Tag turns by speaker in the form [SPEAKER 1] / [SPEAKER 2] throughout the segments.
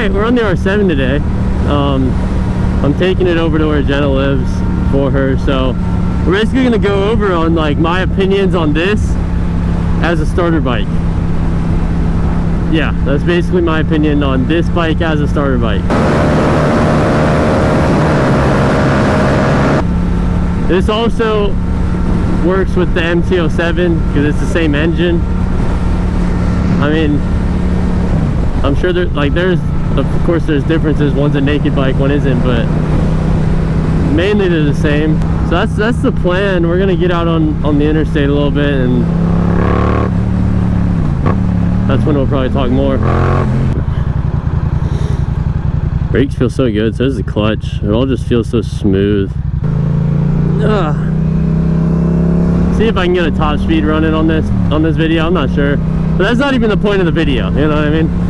[SPEAKER 1] right, we're on the R7 today. I'm taking it over to where Jenna lives for her, so we're basically gonna go over on like my opinions on this as a starter bike. Yeah, that's basically my opinion on this bike as a starter bike. This also works with the MT-07 because it's the same engine. I mean, I'm sure there's of course there's differences. One's a naked bike, one isn't, but mainly they're the same. So that's the plan. We're gonna get out on the interstate a little bit, and that's when we'll probably talk more. Brakes feel so good. So does the clutch. It all just feels so smooth. See if I can get a top speed running on this video. I'm not sure, but that's not even the point of the video. You know what I mean?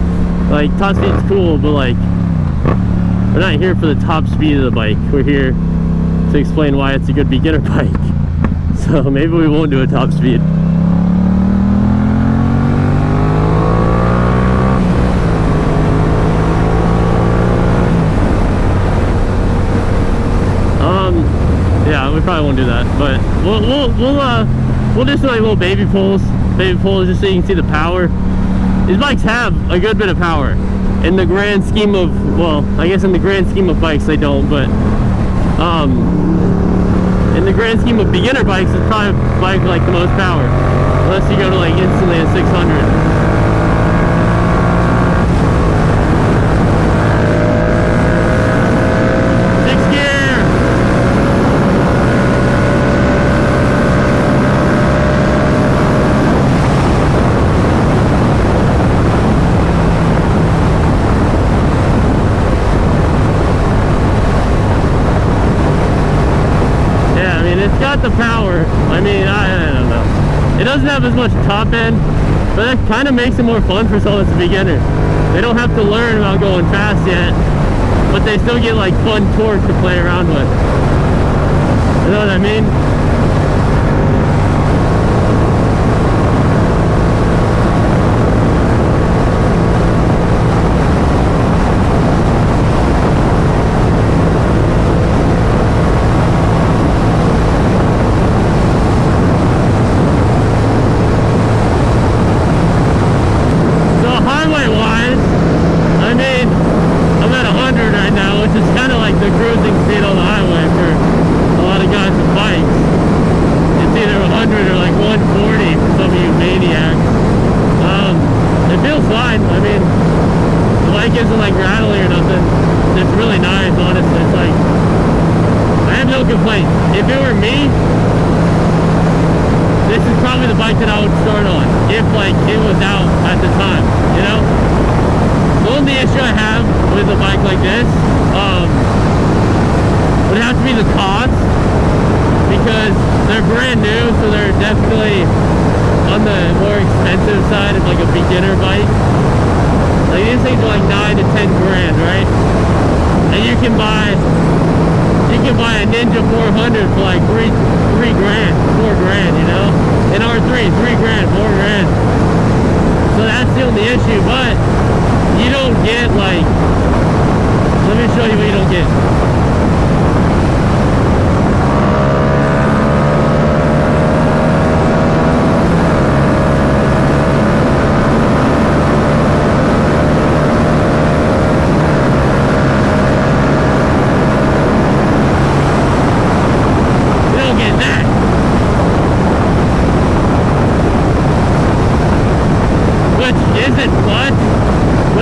[SPEAKER 1] Like, top speed's cool, but like, we're not here for the top speed of the bike. We're here to explain why it's a good beginner bike. So maybe we won't do a top speed. Yeah, we probably won't do that, but we'll do some like little baby pulls just so you can see the power. These bikes have a good bit of power. In the grand scheme of, well, I guess in the grand scheme of bikes they don't, but in the grand scheme of beginner bikes, it's probably a bike like the most power, unless you go to like instantly a 600. The power, I mean, I don't know. It doesn't have as much top end, but that kind of makes it more fun for someone that's a beginner. They don't have to learn about going fast yet, but they still get like fun torque to play around with. You know what I mean? Isn't like rattling or nothing. It's really nice, honestly. It's like, I have no complaints. If it were me, this is probably the bike that I would start on if like it was out at the time, you know? The only issue I have with a bike like this would have to be the cost, because they're brand new, so they're definitely on the more expensive side of like a beginner bike. Like, these things are like 9 to 10 grand, right? And you can buy a Ninja 400 for like 3 grand, 4 grand, you know? An R3, 3 grand, 4 grand. So that's still the issue, but you don't get like, let me show you what you don't get.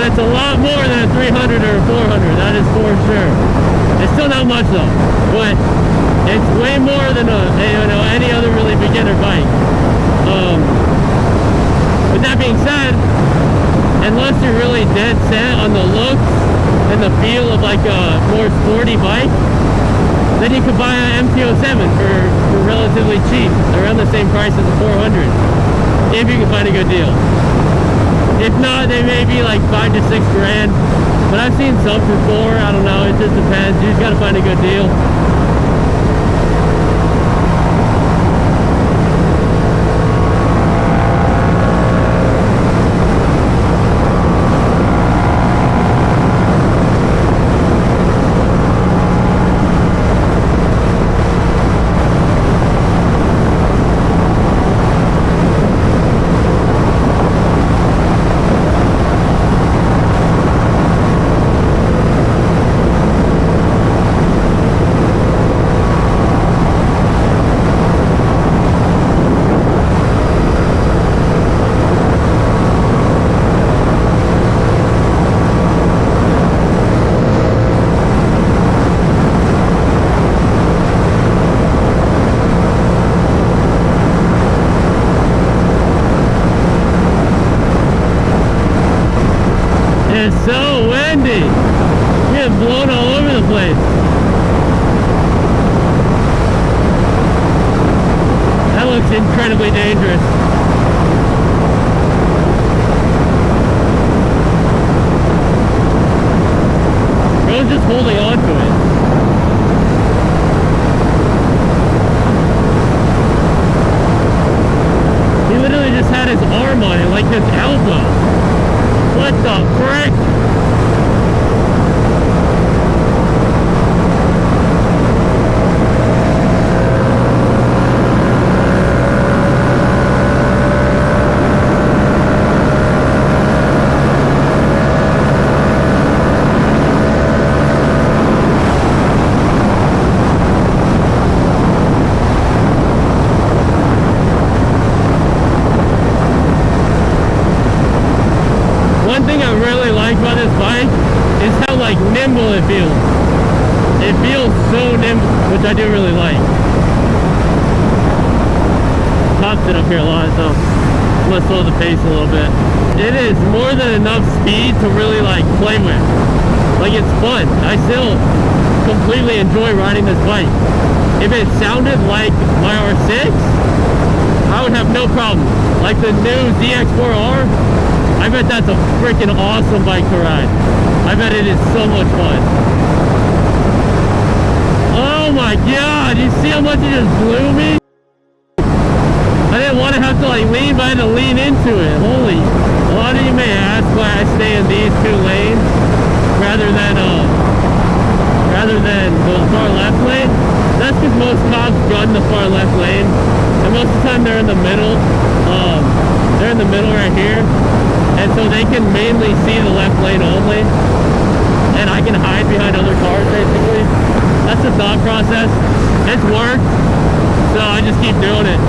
[SPEAKER 1] It's a lot more than a 300 or a 400, that is for sure. It's still not much though, but it's way more than any other really beginner bike. With that being said, unless you're really dead set on the looks and the feel of like a more sporty bike, then you could buy an MT-07 for relatively cheap, around the same price as a 400, if you can find a good deal. If not, they may be like 5 to 6 grand, but I've seen some for 4. I don't know, it just depends. You just gotta find a good deal. It's so windy. You're getting blown all over the place. That looks incredibly dangerous. Bro's just holding on to it. He literally just had his arm on it, like his elbow. What the frick? One thing I really like about this bike is how like nimble it feels. It feels so nimble, which I do really like. Tops it up here a lot, so I'm gonna slow the pace a little bit. It is more than enough speed to really like play with. Like it's fun. I still completely enjoy riding this bike. If it sounded like my R6, I would have no problem. Like the new ZX4R, I bet that's a freaking awesome bike to ride. I bet it is so much fun. Oh my god, you see how much it just blew me? I didn't want to have to like lean, but I had to lean into it. Holy. A lot of you may ask why I stay in these two lanes rather than the far left lane. That's because most cops run the far left lane, and most of the time they're in the middle. They're in the middle right here, and so they can mainly see the left lane only, and I can hide behind other cars basically. That's the thought process. It's worked, so I just keep doing it.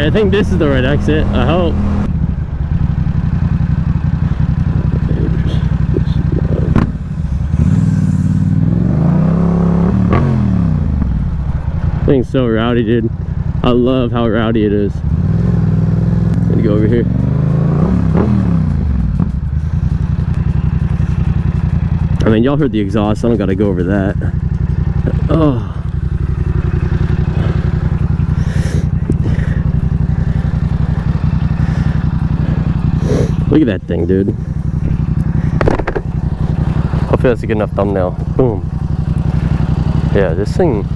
[SPEAKER 1] I think this is the right exit, I hope. This thing's so rowdy, dude. I love how rowdy it is. I'm gonna go over here. I mean, y'all heard the exhaust, so I don't gotta go over that. Oh. Look at that thing, dude. Hopefully that's a good enough thumbnail. Boom. Yeah, this thing,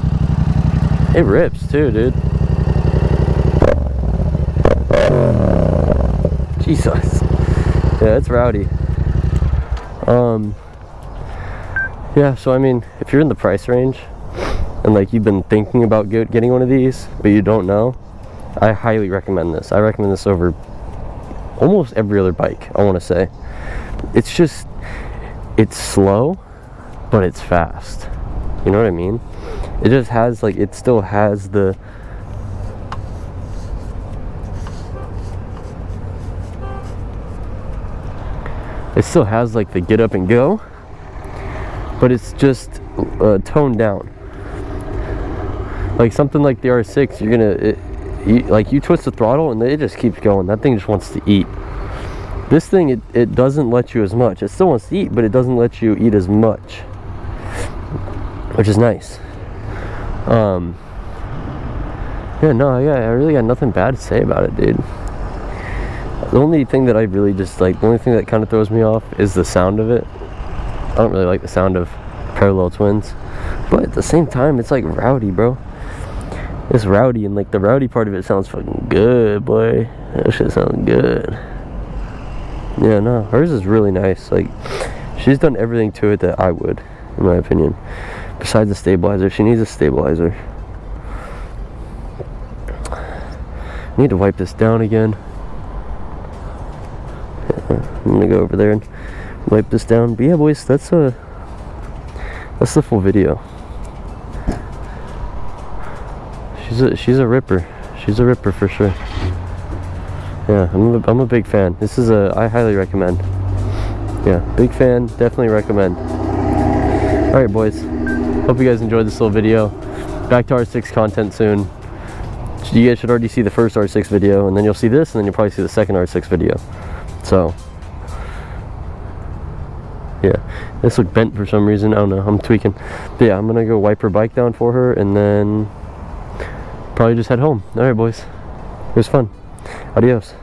[SPEAKER 1] it rips too, dude. Jesus. Yeah, it's rowdy. Yeah, so I mean, if you're in the price range and like you've been thinking about getting one of these, but you don't know, I highly recommend this. I recommend this over almost every other bike, I want to say. It's just, it's slow, but it's fast. You know what I mean? It just has like, it still has the, like the get up and go, but it's just toned down. Like something like the R6, you're gonna, you twist the throttle and it just keeps going. That thing just wants to eat. This thing, it doesn't let you as much. It still wants to eat, but it doesn't let you eat as much, which is nice. Yeah, no, yeah, I really got nothing bad to say about it, dude. The only thing that I really just like, the only thing that kind of throws me off is the sound of it. I don't really like the sound of parallel twins, but at the same time, it's like rowdy, bro. It's rowdy, and like the rowdy part of it sounds fucking good, boy. That shit sounds good. Yeah, no, hers is really nice. Like, she's done everything to it that I would, in my opinion. Besides the stabilizer, she needs a stabilizer.
[SPEAKER 2] I need to wipe this down again. I'm gonna go over there and wipe this down. But yeah, boys, that's the full video. She's a ripper. She's a ripper for sure. Yeah, I'm a big fan. This is I highly recommend. Yeah, big fan. Definitely recommend. All right, boys. Hope you guys enjoyed this little video. Back to R6 content soon. You guys should already see the first R6 video, and then you'll see this, and then you'll probably see the second R6 video. So, yeah, this looked bent for some reason. I don't know. I'm tweaking. But yeah, I'm gonna go wipe her bike down for her, and then probably just head home. All right, boys. It was fun. Adios.